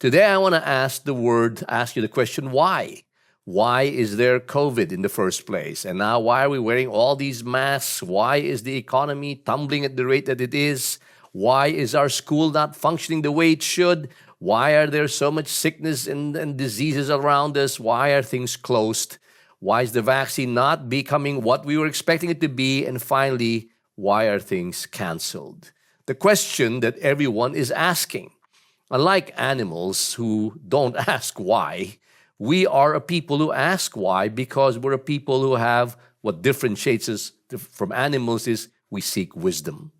Today, I want to ask you the question, why? Why is there COVID in the first place? And now, why are we wearing all these masks? Why is the economy tumbling at the rate that it is? Why is our school not functioning the way it should? Why are there so much sickness and diseases around us? Why are things closed? Why is the vaccine not becoming what we were expecting it to be? And finally, why are things canceled? The question that everyone is asking. Unlike animals who don't ask why, we are a people who ask why because we're a people who have what differentiates us from animals is we seek wisdom.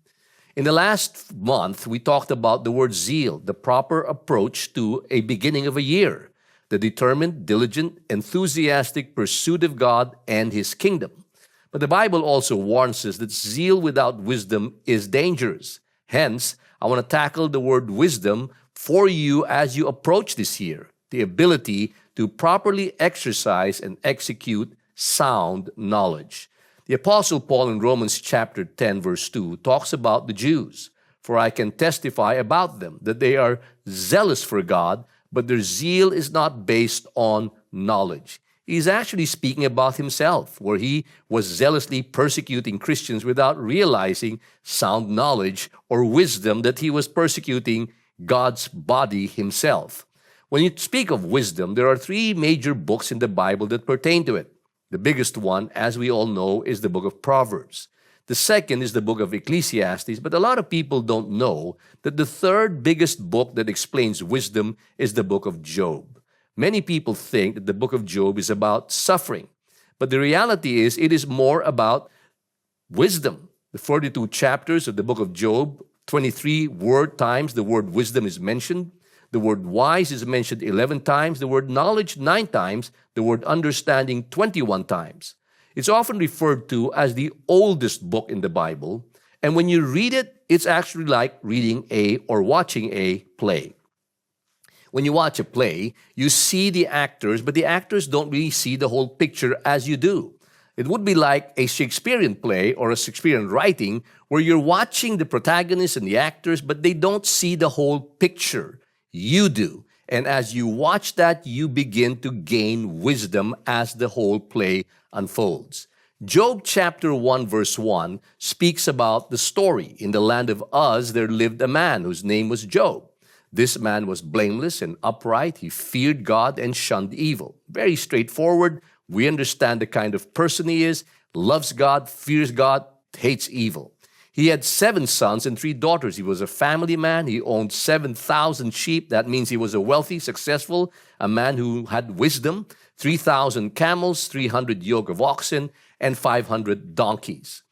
In the last month, we talked about the word zeal, the proper approach to a beginning of a year, the determined, diligent, enthusiastic pursuit of God and His kingdom. But the Bible also warns us that zeal without wisdom is dangerous. Hence, I want to tackle the word wisdom for you as you approach this year, the ability to properly exercise and execute sound knowledge. The Apostle Paul in Romans chapter 10, verse 2, talks about the Jews. For I can testify about them that they are zealous for God, but their zeal is not based on knowledge. He's actually speaking about himself, where he was zealously persecuting Christians without realizing sound knowledge or wisdom that he was persecuting God's body himself. When you speak of wisdom, there are three major books in the Bible that pertain to it. The biggest one, as we all know, is the book of Proverbs. The second is the book of Ecclesiastes, but a lot of people don't know that the third biggest book that explains wisdom is the book of Job. Many people think that the book of Job is about suffering, but the reality is it is more about wisdom. The 42 chapters of the book of Job, 23 times the word wisdom is mentioned. The word wise is mentioned 11 times, the word knowledge 9 times, the word understanding 21 times. It's often referred to as the oldest book in the Bible, and when you read it, it's actually like reading or watching a play. When you watch a play, you see the actors, but the actors don't really see the whole picture as you do. It would be like a Shakespearean play or a Shakespearean writing where you're watching the protagonists and the actors, but they don't see the whole picture. You do. And as you watch that, you begin to gain wisdom as the whole play unfolds. Job chapter 1 verse 1 speaks about the story. In the land of Uz, there lived a man whose name was Job. This man was blameless and upright. He feared God and shunned evil. Very straightforward. We understand the kind of person he is, loves God, fears God, hates evil. He had 7 sons and 3 daughters. He was a family man. He owned 7,000 sheep. That means he was a wealthy, successful, a man who had wisdom, 3,000 camels, 300 yoke of oxen, and 500 donkeys.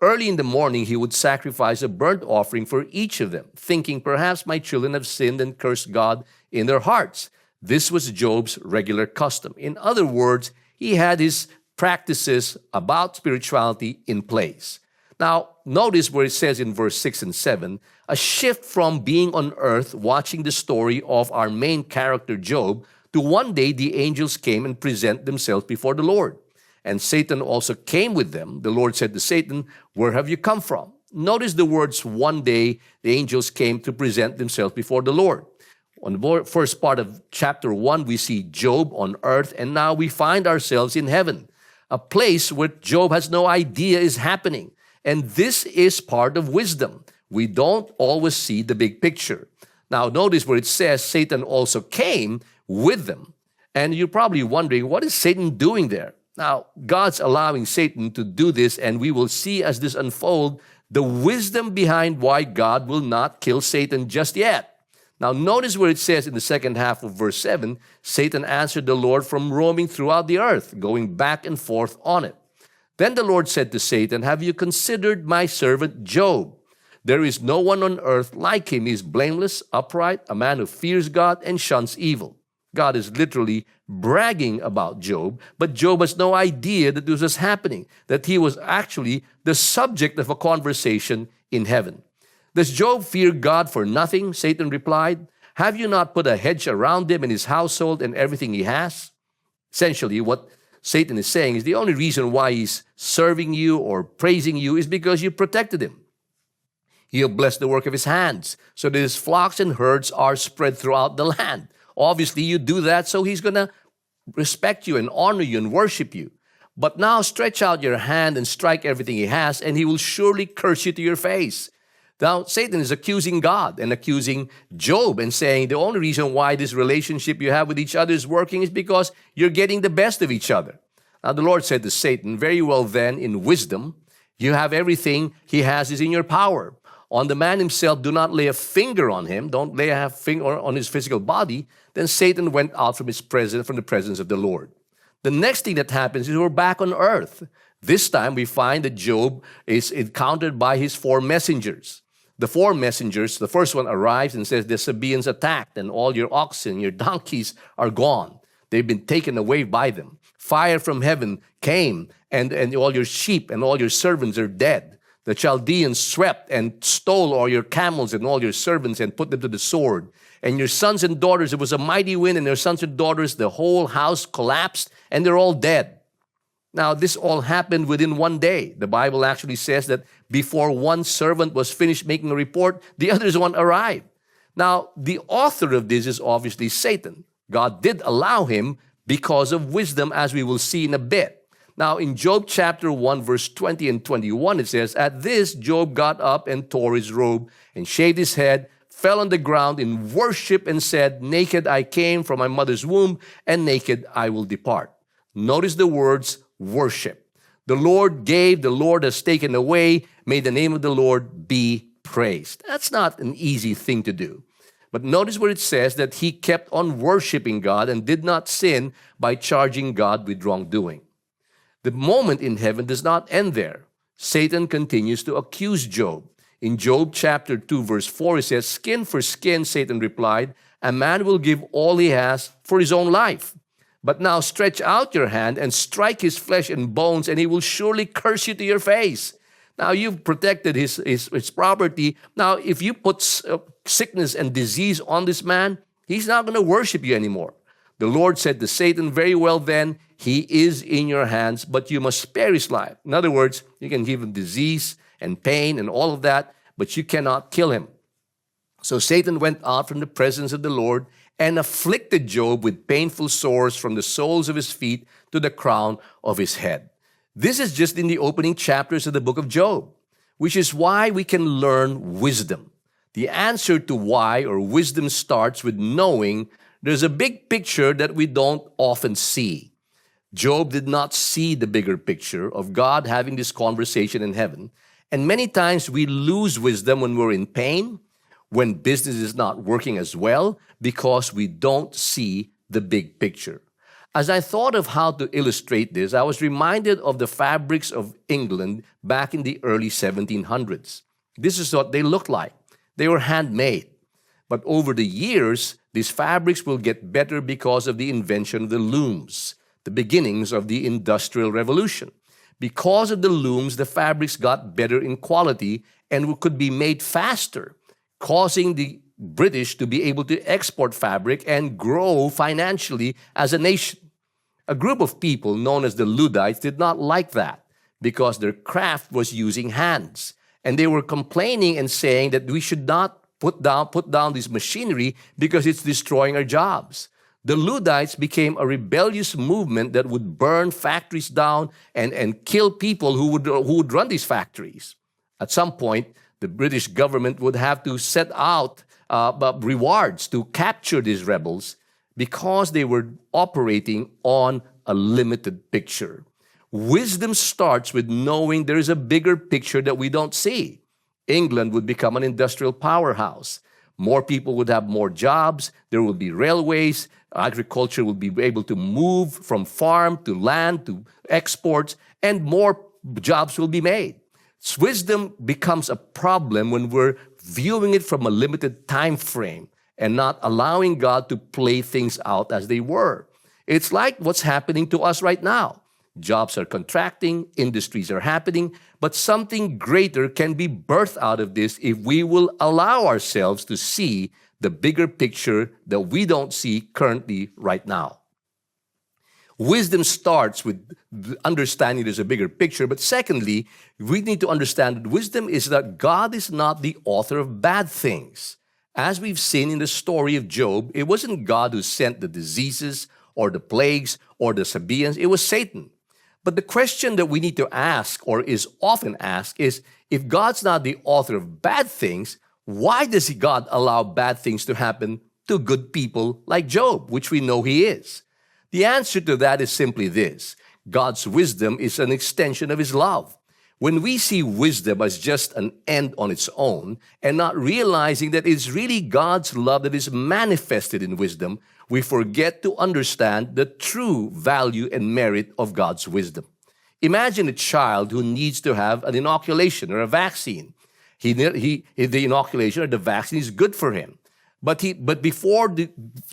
Early in the morning, he would sacrifice a burnt offering for each of them, thinking, perhaps my children have sinned and cursed God in their hearts. This was Job's regular custom. In other words, he had his practices about spirituality in place. Now, notice where it says in verse 6 and 7, a shift from being on earth watching the story of our main character Job to one day the angels came and present themselves before the Lord. And Satan also came with them. The Lord said to Satan, where have you come from? Notice the words, one day the angels came to present themselves before the Lord. On the first part of chapter 1, we see Job on earth, and now we find ourselves in heaven, a place where Job has no idea is happening. And this is part of wisdom. We don't always see the big picture. Now, notice where it says Satan also came with them. And you're probably wondering, what is Satan doing there? Now, God's allowing Satan to do this, and we will see as this unfolds the wisdom behind why God will not kill Satan just yet. Now, notice where it says in the second half of verse 7, Satan answered the Lord from roaming throughout the earth, going back and forth on it. Then the Lord said to Satan, have you considered my servant Job? There is no one on earth like him. He is blameless, upright, a man who fears God and shuns evil. God is literally bragging about Job, but Job has no idea that this was happening, that he was actually the subject of a conversation in heaven. Does Job fear God for nothing? Satan replied. Have you not put a hedge around him and his household and everything he has? Essentially, what Satan is saying is the only reason why he's serving you or praising you is because you protected him. He'll bless the work of his hands so that his flocks and herds are spread throughout the land. Obviously, you do that, so he's going to respect you and honor you and worship you. But now stretch out your hand and strike everything he has, and he will surely curse you to your face. Now, Satan is accusing God and accusing Job and saying the only reason why this relationship you have with each other is working is because you're getting the best of each other. Now, the Lord said to Satan, very well then, in wisdom, you have everything he has is in your power. On the man himself, do not lay a finger on him. Don't lay a finger on his physical body. Then Satan went out from the presence of the Lord. The next thing that happens is we're back on earth. This time we find that Job is encountered by his 4 messengers. The 4 messengers, the first one arrives and says, the Sabaeans attacked and all your oxen, your donkeys are gone. They've been taken away by them. Fire from heaven came and all your sheep and all your servants are dead. The Chaldeans swept and stole all your camels and all your servants and put them to the sword. And your sons and daughters, it was a mighty wind, and your sons and daughters, the whole house collapsed and they're all dead. Now, this all happened within one day. The Bible actually says that before one servant was finished making a report, the other one arrived. Now, the author of this is obviously Satan. God did allow him because of wisdom, as we will see in a bit. Now, in Job chapter 1, verse 20 and 21, it says, at this, Job got up and tore his robe and shaved his head, fell on the ground in worship and said, naked I came from my mother's womb, and naked I will depart. Notice the words, worship. The Lord gave, the Lord has taken away. May the name of the Lord be praised. That's not an easy thing to do. But notice what it says, that he kept on worshiping God and did not sin by charging God with wrongdoing. The moment in heaven does not end there. Satan continues to accuse Job. In Job chapter 2, verse 4, it says, skin for skin, Satan replied, a man will give all he has for his own life. But now stretch out your hand and strike his flesh and bones, and he will surely curse you to your face. Now you've protected his property. Now if you put sickness and disease on this man, he's not going to worship you anymore. The Lord said to Satan, very well then, he is in your hands, but you must spare his life. In other words, you can give him disease and pain and all of that, but you cannot kill him. So Satan went out from the presence of the Lord and afflicted Job with painful sores from the soles of his feet to the crown of his head. This is just in the opening chapters of the book of Job, which is why we can learn wisdom. The answer to why or wisdom starts with knowing there's a big picture that we don't often see. Job did not see the bigger picture of God having this conversation in heaven. And many times we lose wisdom when we're in pain, when business is not working as well, because we don't see the big picture. As I thought of how to illustrate this, I was reminded of the fabrics of England back in the early 1700s. This is what they looked like. They were handmade. But over the years, these fabrics will get better because of the invention of the looms, the beginnings of the Industrial Revolution. Because of the looms, the fabrics got better in quality and could be made faster, causing the British to be able to export fabric and grow financially as a nation. A group of people known as the Luddites did not like that because their craft was using hands. And they were complaining and saying that we should not put down this machinery because it's destroying our jobs. The Luddites became a rebellious movement that would burn factories down and kill people who would run these factories. At some point, the British government would have to set out rewards to capture these rebels because they were operating on a limited picture. Wisdom starts with knowing there is a bigger picture that we don't see. England would become an industrial powerhouse. More people would have more jobs. There will be railways. Agriculture will be able to move from farm to land to exports, and more jobs will be made. Wisdom becomes a problem when we're viewing it from a limited time frame and not allowing God to play things out as they were. It's like what's happening to us right now. Jobs are contracting, industries are happening, but something greater can be birthed out of this if we will allow ourselves to see the bigger picture that we don't see currently right now. Wisdom starts with understanding there's a bigger picture, but secondly, we need to understand that wisdom is that God is not the author of bad things. As we've seen in the story of Job, it wasn't God who sent the diseases or the plagues or the Sabaeans, it was Satan. But the question that we need to ask, or is often asked, is if God's not the author of bad things, why does God allow bad things to happen to good people like Job, which we know he is? The answer to that is simply this: God's wisdom is an extension of his love. When we see wisdom as just an end on its own and not realizing that it's really God's love that is manifested in wisdom, we forget to understand the true value and merit of God's wisdom. Imagine a child who needs to have an inoculation or a vaccine. The inoculation or the vaccine is good for him. But before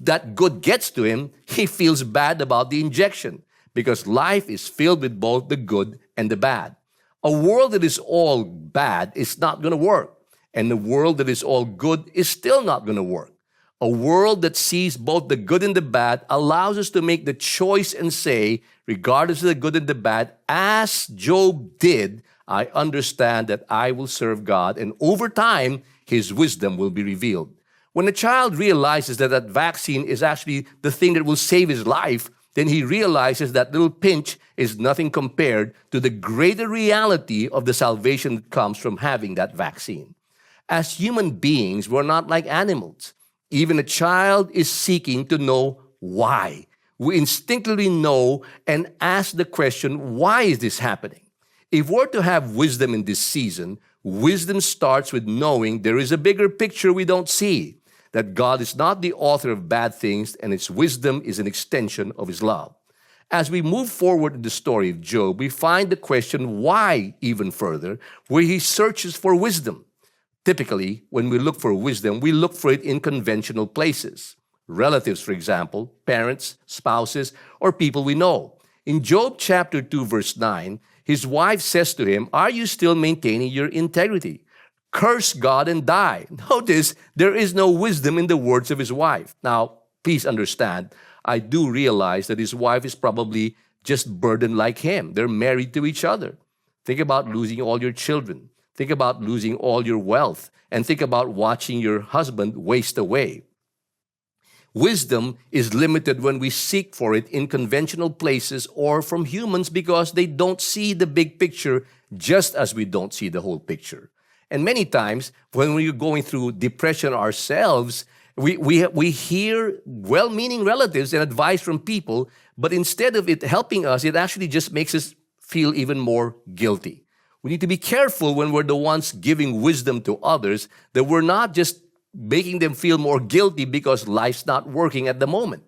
that good gets to him, he feels bad about the injection because life is filled with both the good and the bad. A world that is all bad is not going to work. And the world that is all good is still not going to work. A world that sees both the good and the bad allows us to make the choice and say, regardless of the good and the bad, as Job did, I understand that I will serve God, and over time, his wisdom will be revealed. When a child realizes that that vaccine is actually the thing that will save his life, then he realizes that little pinch is nothing compared to the greater reality of the salvation that comes from having that vaccine. As human beings, we're not like animals. Even a child is seeking to know why. We instinctively know and ask the question, why is this happening? If we're to have wisdom in this season, wisdom starts with knowing there is a bigger picture we don't see, that God is not the author of bad things and his wisdom is an extension of his love. As we move forward in the story of Job, we find the question why even further, where he searches for wisdom. Typically, when we look for wisdom, we look for it in conventional places. Relatives, for example, parents, spouses, or people we know. In Job chapter 2, verse 9, his wife says to him, "Are you still maintaining your integrity? Curse God and die." Notice, there is no wisdom in the words of his wife. Now, please understand, I do realize that his wife is probably just burdened like him. They're married to each other. Think about losing all your children. Think about losing all your wealth. And think about watching your husband waste away. Wisdom is limited when we seek for it in conventional places or from humans because they don't see the big picture just as we don't see the whole picture. And many times, when we're going through depression ourselves, we hear well-meaning relatives and advice from people, but instead of it helping us, it actually just makes us feel even more guilty. We need to be careful when we're the ones giving wisdom to others, that we're not just making them feel more guilty because life's not working at the moment.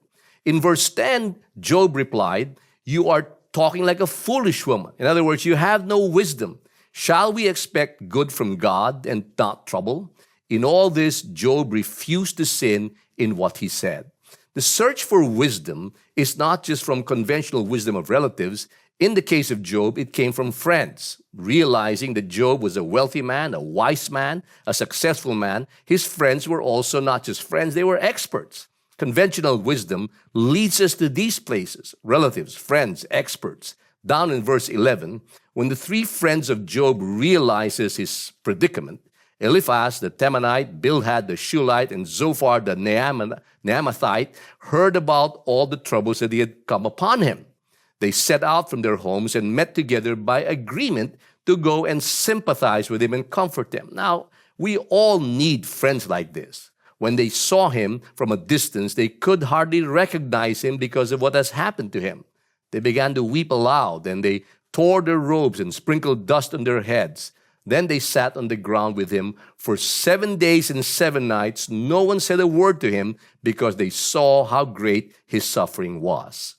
In verse 10, Job replied, "You are talking like a foolish woman." In other words, you have no wisdom. Shall we expect good from God and not trouble? In all this, Job refused to sin in what he said. The search for wisdom is not just from conventional wisdom of relatives. In the case of Job, it came from friends. Realizing that Job was a wealthy man, a wise man, a successful man, his friends were also not just friends, they were experts. Conventional wisdom leads us to these places: relatives, friends, experts. Down in verse 11, when the three friends of Job realizes his predicament, Eliphaz the Temanite, Bildad the Shuhite, and Zophar the Naamathite heard about all the troubles that had come upon him. They set out from their homes and met together by agreement to go and sympathize with him and comfort him. Now, we all need friends like this. When they saw him from a distance, they could hardly recognize him because of what has happened to him. They began to weep aloud, and they tore their robes and sprinkled dust on their heads. Then they sat on the ground with him for 7 days and 7 nights. No one said a word to him because they saw how great his suffering was.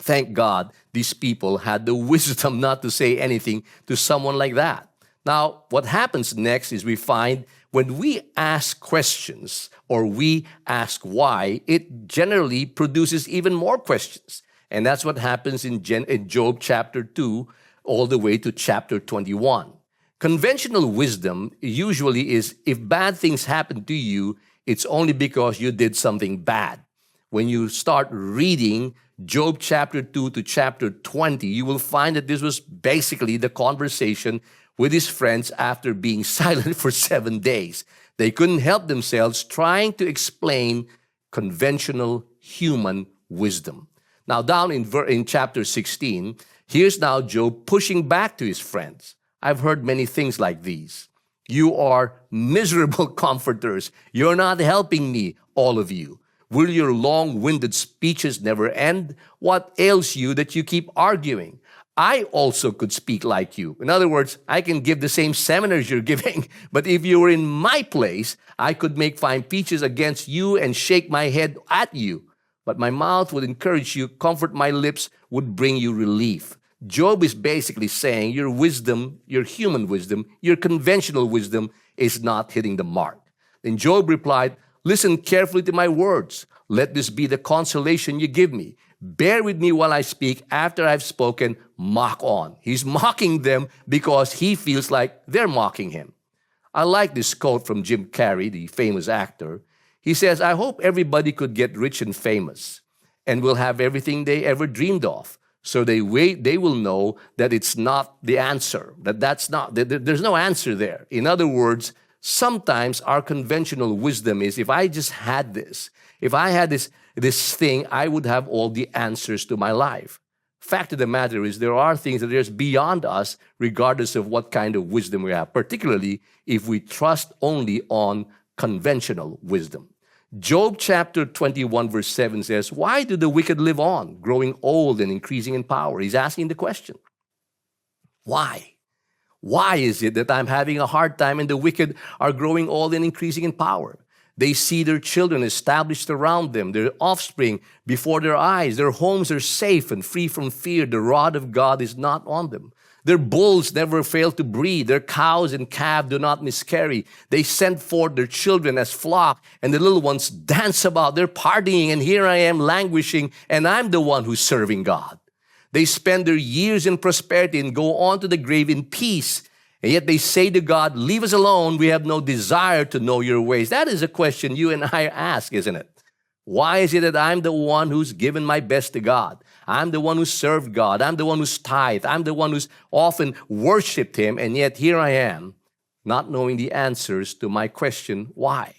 Thank God these people had the wisdom not to say anything to someone like that. Now, what happens next is we find when we ask questions or we ask why, it generally produces even more questions. And that's what happens in Job chapter 2 all the way to chapter 21. Conventional wisdom usually is if bad things happen to you, it's only because you did something bad. When you start reading Job chapter 2 to chapter 20, you will find that this was basically the conversation with his friends after being silent for 7 days. They couldn't help themselves trying to explain conventional human wisdom. Now, down in chapter 16, here's now Job pushing back to his friends. I've heard many things like these. You are miserable comforters. You're not helping me, all of you. Will your long-winded speeches never end? What ails you that you keep arguing? I also could speak like you. In other words, I can give the same seminars you're giving, but if you were in my place, I could make fine speeches against you and shake my head at you. But my mouth would encourage you, comfort my lips would bring you relief. Job is basically saying your wisdom, your human wisdom, your conventional wisdom is not hitting the mark. Then Job replied, listen carefully to my words. Let this be the consolation you give me. Bear with me while I speak. After I've spoken, mock on. He's mocking them because he feels like they're mocking him. I like this quote from Jim Carrey, the famous actor. He says, I hope everybody could get rich and famous and will have everything they ever dreamed of. So they will know that it's not the answer, there's no answer there. In other words, sometimes our conventional wisdom is, if I just had this, if I had this thing, I would have all the answers to my life. Fact of the matter is, there are things that are just beyond us, regardless of what kind of wisdom we have, particularly if we trust only on conventional wisdom. Job chapter 21 verse 7 says, why do the wicked live on, growing old and increasing in power? He's asking the question. Why? Why is it that I'm having a hard time and the wicked are growing old and increasing in power? They see their children established around them, their offspring before their eyes. Their homes are safe and free from fear. The rod of God is not on them. Their bulls never fail to breed. Their cows and calves do not miscarry. They send forth their children as flock, and the little ones dance about. They're partying, and here I am languishing, and I'm the one who's serving God. They spend their years in prosperity and go on to the grave in peace. And yet they say to God, leave us alone. We have no desire to know your ways. That is a question you and I ask, isn't it? Why is it that I'm the one who's given my best to God? I'm the one who served God. I'm the one who's tithed. I'm the one who's often worshiped Him. And yet here I am, not knowing the answers to my question, why?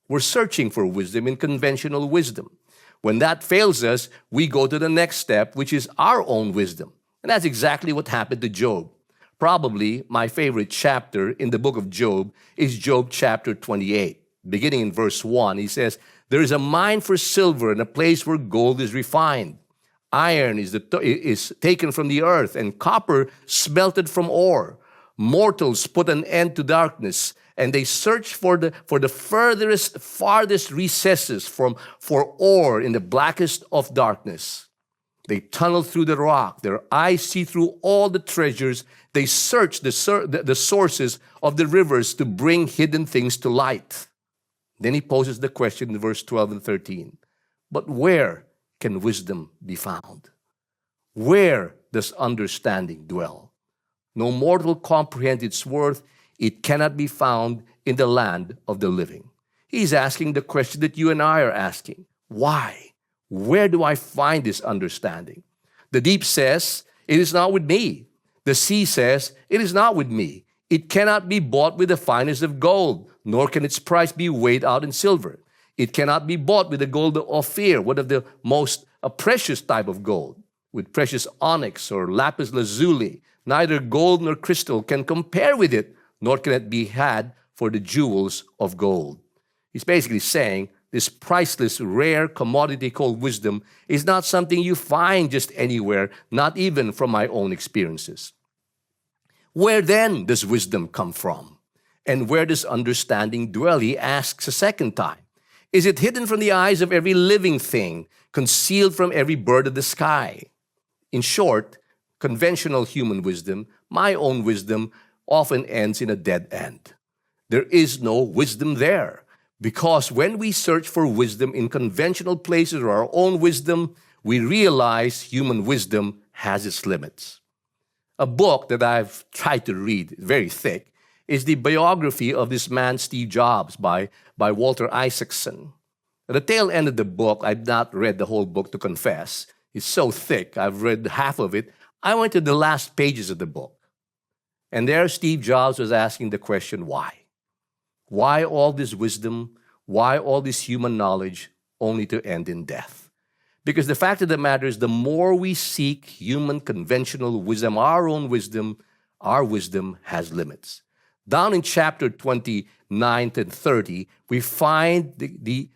We're searching for wisdom in conventional wisdom. When that fails us, we go to the next step, which is our own wisdom. And that's exactly what happened to Job. Probably my favorite chapter in the book of Job is Job chapter 28. Beginning in verse 1, he says, there is a mine for silver and a place where gold is refined. Iron is taken from the earth and copper smelted from ore. Mortals put an end to darkness, and they search for the farthest recesses for ore in the blackest of darkness. They tunnel through the rock. Their eyes see through all the treasures. They search the sources of the rivers to bring hidden things to light. Then he poses the question in verse 12 and 13. But where can wisdom be found? Where does understanding dwell? No mortal comprehends its worth. It cannot be found in the land of the living. He's asking the question that you and I are asking. Why? Where do I find this understanding? The deep says, it is not with me. The sea says, it is not with me. It cannot be bought with the finest of gold, nor can its price be weighed out in silver. It cannot be bought with the gold of Ophir, one of the most precious type of gold, with precious onyx or lapis lazuli. Neither gold nor crystal can compare with it, nor can it be had for the jewels of gold. He's basically saying this priceless, rare commodity called wisdom is not something you find just anywhere, not even from my own experiences. Where then does wisdom come from? And where does understanding dwell? He asks a second time. Is it hidden from the eyes of every living thing, concealed from every bird of the sky? In short, conventional human wisdom, my own wisdom, often ends in a dead end. There is no wisdom there. Because when we search for wisdom in conventional places or our own wisdom, we realize human wisdom has its limits. A book that I've tried to read, very thick, is the biography of this man, Steve Jobs, by Walter Isaacson. At the tail end of the book, I've not read the whole book to confess. It's so thick, I've read half of it. I went to the last pages of the book. And there Steve Jobs was asking the question, why? Why all this wisdom? Why all this human knowledge only to end in death? Because the fact of the matter is, the more we seek human conventional wisdom, our wisdom has limits. Down in chapter 29 and 30, we find the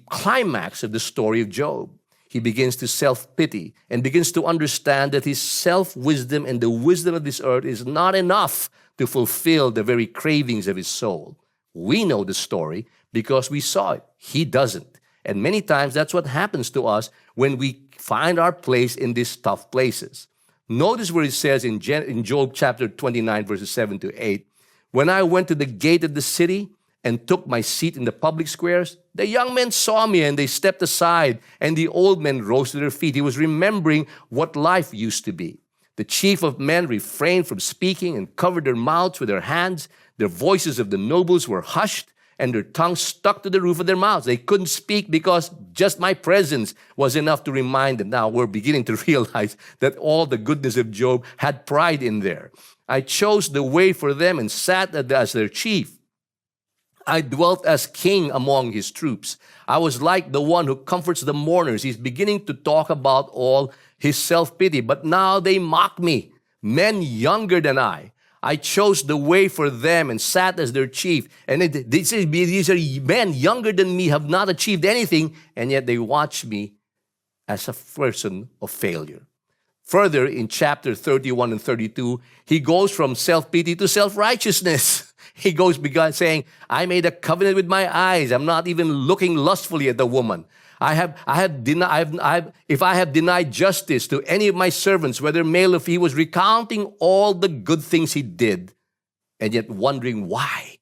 climax of the story of Job. He begins to self-pity and begins to understand that his self-wisdom and the wisdom of this earth is not enough to fulfill the very cravings of his soul. We know the story because we saw it. He doesn't. And many times that's what happens to us when we find our place in these tough places. Notice where it says in Job chapter 29, verses 7 to 8, when I went to the gate of the city and took my seat in the public squares, the young men saw me and they stepped aside, and the old men rose to their feet. He was remembering what life used to be. The chief of men refrained from speaking and covered their mouths with their hands. The voices of the nobles were hushed, and their tongues stuck to the roof of their mouths. They couldn't speak because just my presence was enough to remind them. Now we're beginning to realize that all the goodness of Job had pride in there. I chose the way for them and sat as their chief. I dwelt as king among his troops. I was like the one who comforts the mourners. He's beginning to talk about all his self-pity. But now they mock me, men younger than I. I chose the way for them and sat as their chief. And these are men younger than me, have not achieved anything, and yet they watch me as a person of failure. Further, in chapter 31 and 32, he goes from self-pity to self-righteousness. He goes saying, I made a covenant with my eyes. I'm not even looking lustfully at the woman. If I have denied justice to any of my servants, whether male or female, he was recounting all the good things he did, and yet wondering, why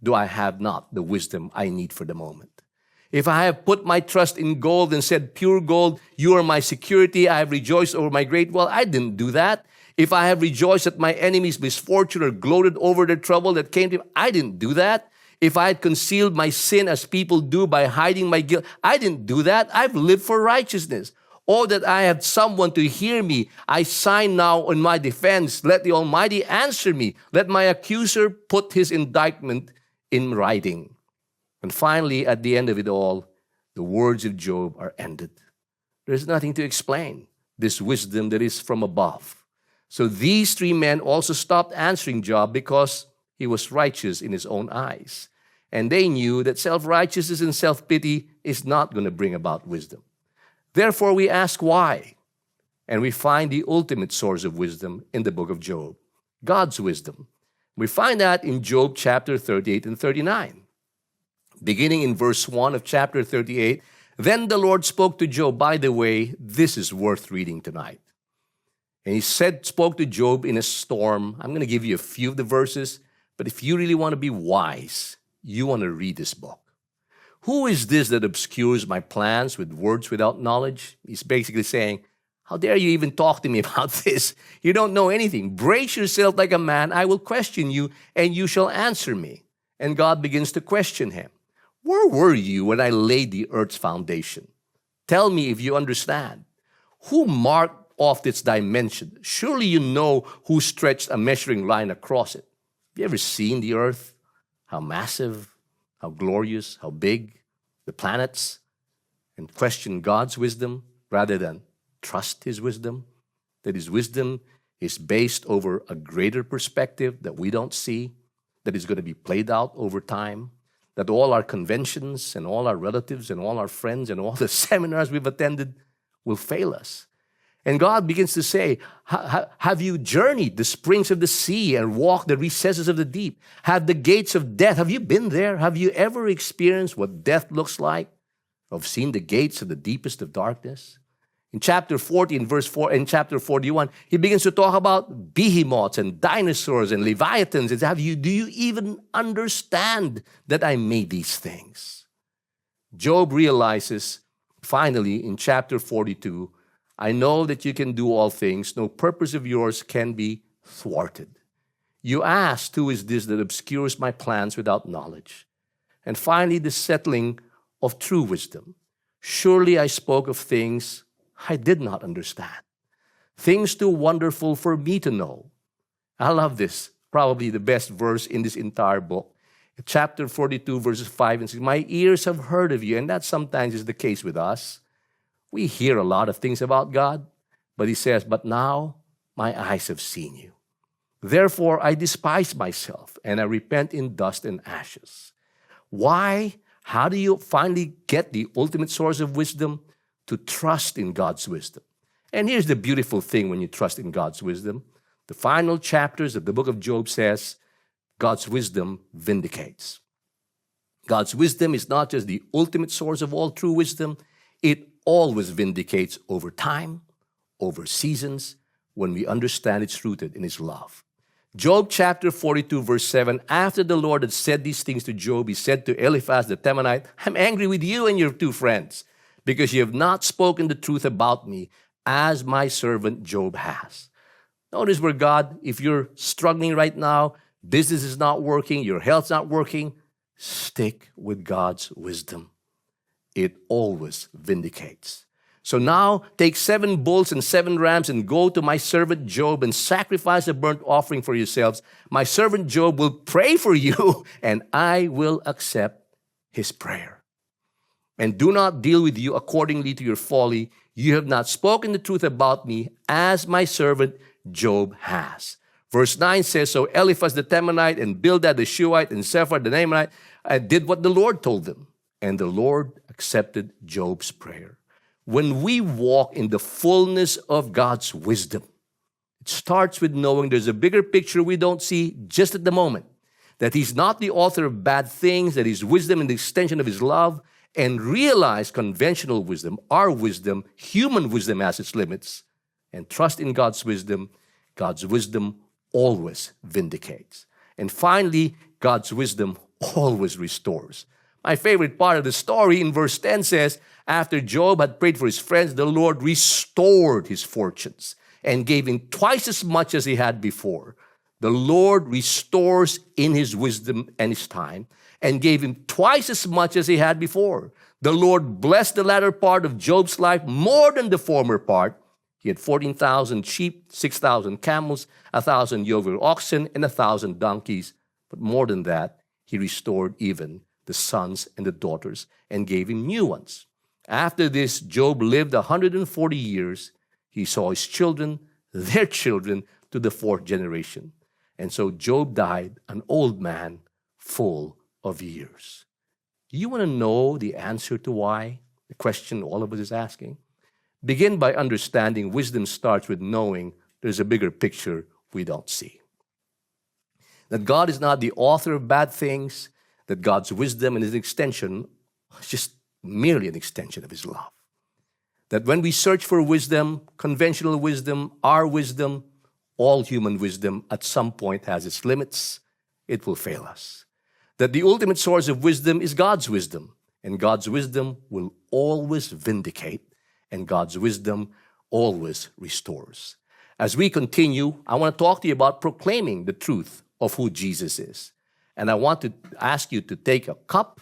do I have not the wisdom I need for the moment? If I have put my trust in gold and said, pure gold, you are my security, I have rejoiced over my great wealth, I didn't do that. If I have rejoiced at my enemy's misfortune or gloated over the trouble that came to him, I didn't do that. If I had concealed my sin as people do by hiding my guilt, I didn't do that. I've lived for righteousness. Oh, that I had someone to hear me. I sign now on my defense. Let the Almighty answer me. Let my accuser put his indictment in writing. And finally, at the end of it all, the words of Job are ended. There's nothing to explain this wisdom that is from above. So these three men also stopped answering Job because he was righteous in his own eyes. And they knew that self-righteousness and self-pity is not going to bring about wisdom. Therefore, we ask why. And we find the ultimate source of wisdom in the book of Job, God's wisdom. We find that in Job chapter 38 and 39. Beginning in verse 1 of chapter 38, then the Lord spoke to Job. By the way, this is worth reading tonight. And he spoke to Job in a storm. I'm going to give you a few of the verses, but if you really want to be wise, you want to read this book. Who is this that obscures my plans with words without knowledge? He's basically saying, how dare you even talk to me about this? You don't know anything. Brace yourself like a man. I will question you, and you shall answer me. And God begins to question him. Where were you when I laid the earth's foundation? Tell me if you understand. Who marked off its dimension? Surely you know who stretched a measuring line across it. Have you ever seen the earth? How massive, how glorious, how big, the planets, and question God's wisdom rather than trust his wisdom? That his wisdom is based over a greater perspective that we don't see, that is going to be played out over time, that all our conventions and all our relatives and all our friends and all the seminars we've attended will fail us. And God begins to say, have you journeyed the springs of the sea and walked the recesses of the deep? Have the gates of death, have you been there? Have you ever experienced what death looks like? Have seen the gates of the deepest of darkness? In chapter 40, in verse 4, in chapter 41, he begins to talk about behemoths and dinosaurs and leviathans. And do you even understand that I made these things? Job realizes, finally, in chapter 42, I know that you can do all things. No purpose of yours can be thwarted. You asked, who is this that obscures my plans without knowledge? And finally, the settling of true wisdom. Surely I spoke of things I did not understand, things too wonderful for me to know. I love this. Probably the best verse in this entire book. Chapter 42, verses 5 and 6. My ears have heard of you. And that sometimes is the case with us. We hear a lot of things about God. But he says, but now my eyes have seen you. Therefore, I despise myself, and I repent in dust and ashes. Why? How do you finally get the ultimate source of wisdom? To trust in God's wisdom. And here's the beautiful thing when you trust in God's wisdom. The final chapters of the book of Job says, God's wisdom vindicates. God's wisdom is not just the ultimate source of all true wisdom. It always vindicates over time, over seasons, when we understand it's rooted in His love. Job chapter 42, verse 7, after the Lord had said these things to Job, He said to Eliphaz the Temanite, I'm angry with you and your two friends, because you have not spoken the truth about me, as my servant Job has. Notice where God, if you're struggling right now, business is not working, your health's not working, stick with God's wisdom. It always vindicates. So now take 7 bulls and 7 rams and go to my servant Job and sacrifice a burnt offering for yourselves. My servant Job will pray for you and I will accept his prayer. And do not deal with you accordingly to your folly. You have not spoken the truth about me as my servant Job has. Verse 9 says, so Eliphaz the Temanite and Bildad the Shuhite and Zophar the Naamanite did what the Lord told them. And the Lord accepted Job's prayer. When we walk in the fullness of God's wisdom, it starts with knowing there's a bigger picture we don't see just at the moment. That He's not the author of bad things, that His wisdom is the extension of His love, and realize conventional wisdom, our wisdom, human wisdom has its limits, and trust in God's wisdom always vindicates. And finally, God's wisdom always restores. My favorite part of the story in verse 10 says, after Job had prayed for his friends, the Lord restored his fortunes and gave him twice as much as he had before. The Lord restores in His wisdom and His time and gave him twice as much as he had before. The Lord blessed the latter part of Job's life more than the former part. He had 14,000 sheep, 6,000 camels, 1,000 yoke of oxen, and 1,000 donkeys. But more than that, He restored even the sons and the daughters and gave him new ones. After this, Job lived 140 years. He saw his children, their children, to the 4th generation. And so Job died an old man full of years. Do you want to know the answer to why? The question all of us is asking. Begin by understanding wisdom starts with knowing there's a bigger picture we don't see. That God is not the author of bad things, that God's wisdom and His extension is just merely an extension of His love. That when we search for wisdom, conventional wisdom, our wisdom, all human wisdom at some point has its limits. It will fail us. That the ultimate source of wisdom is God's wisdom, and God's wisdom will always vindicate, and God's wisdom always restores. As we continue, I want to talk to you about proclaiming the truth of who Jesus is. And I want to ask you to take a cup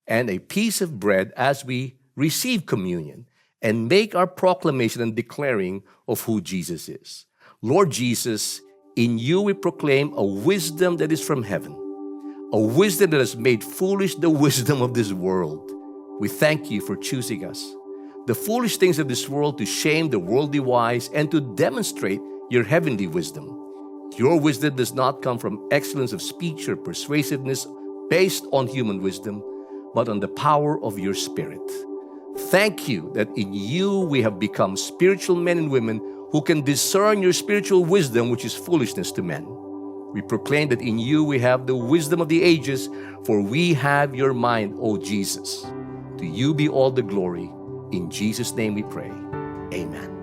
and a piece of bread as we receive communion and make our proclamation and declaring of who Jesus is. Lord Jesus, in you we proclaim a wisdom that is from heaven, a wisdom that has made foolish the wisdom of this world. We thank you for choosing us, the foolish things of this world, to shame the worldly wise and to demonstrate your heavenly wisdom. Your wisdom does not come from excellence of speech or persuasiveness based on human wisdom, but on the power of your Spirit. Thank you that in you we have become spiritual men and women who can discern your spiritual wisdom, which is foolishness to men. We proclaim that in you we have the wisdom of the ages, for we have your mind, O Jesus. To you be all the glory. In Jesus' name we pray. Amen.